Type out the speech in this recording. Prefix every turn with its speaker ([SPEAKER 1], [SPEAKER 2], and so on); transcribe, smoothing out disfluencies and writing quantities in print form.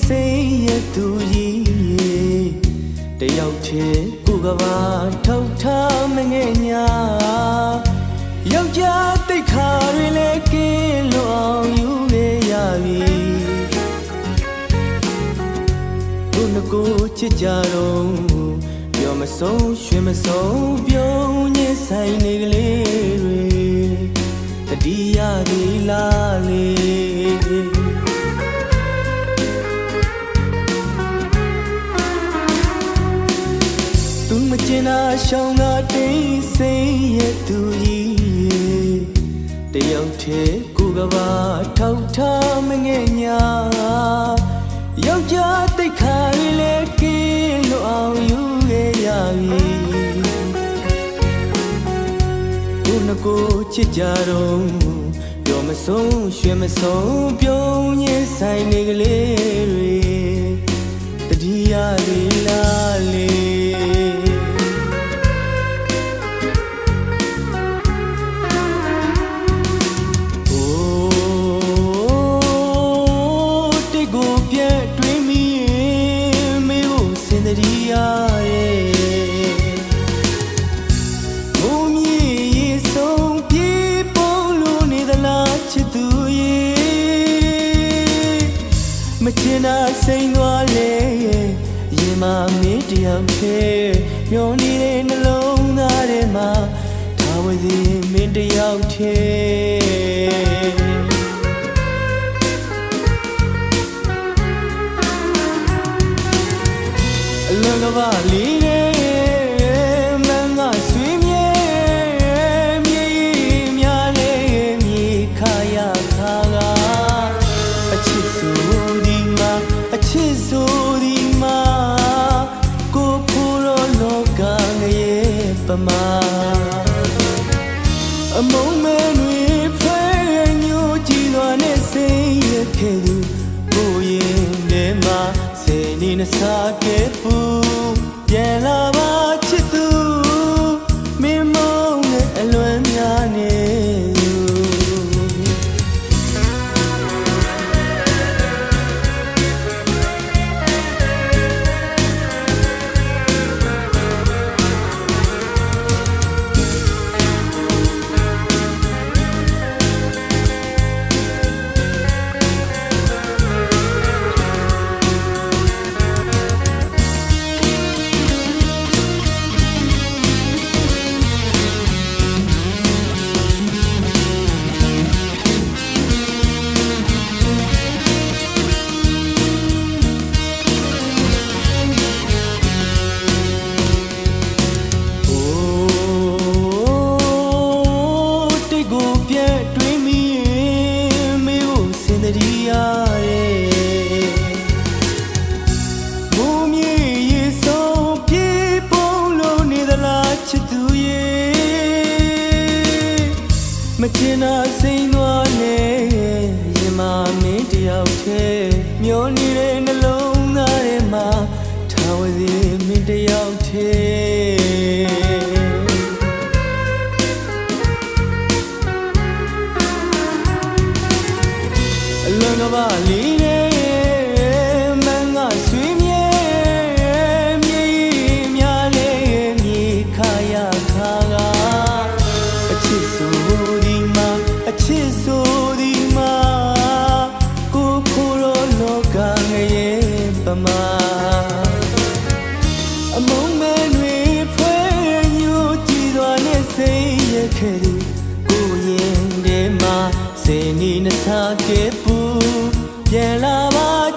[SPEAKER 1] စိတ်ရသူကြီးတယောက်တည်းကိုကဘာထောက်ထားမငဲ့ညာယောက်ျားတိတ်ခါတွေလည်းကင်းလွန်အောင်ယူခဲ့ရပြီတို့ငကိုချစ်ကြတော့ပြောမဆုံးရွှင်မဆုံးပြုံးညစ်ဆိုင်နေကလေးတွေတတိယဒီလားလေသူမကျင်တာရှောင်းတာတိတ်စိတ်ရဲ့သူကြီးတယောက်တည်းကိုကဘာထောက်ထားမငဲ့ညာယောက်ျားတိတ်ခါတွေလည်းကင်းလွန်အောင်ယူခဲ့ရပြီတို့ငကိုချစ်ကြတော့ပြောမဆုံးရွှင်မဆုံးပြုံးညစ်ဆိုင်နေကလေးတွေတတိယဒီလားလေမချင်တာစိမ်သွားလေရင်မမင်းတယောက်သေးမျောနေတဲ့နှလုံးသားထဲမှာထားဝစီမင်းတယောက်သေးအလွန်ကပါလေးတဲ့မန်းကဆွေးမြဲမြေများလေးမြေခါရခါကအချစ်ဆိုအချစ်ဆိုဒီမှာကိုဖိုးရောလောကငရဲ့ပမာအမုံမဲတွေဖဲညိုကြည့်သွားနဲ့စိတ်ရခဲ့သူကိုရင်ထဲမှာစေနေနှစားခဲ့ပူပြန်လာပါချစ်သူမင်းမုံနဲ့အလွန်များနေမချင်တာစိမ်သွားလေရင်မမင်းတယောက်သေးမျောနေတဲ့နှလုံးသားထဲမှာထားဝစီမင်းတယောက်သေးအလွန်ကပါလေးတဲ့မန်းကဆွေးမြဲမြေများလေးမြေခါရခါကအချစ်ဆိုအချစ်ဆိုဒီမှာကိုဖိုးရောလောကငရဲ့ပမာအမုံမဲတွေဖဲညိုကြည့်သွားနဲ့စိတ်ရခဲ့သူကိုရင်ထဲမှာစေနေနှစားခဲ့ပူပြန်လာပါ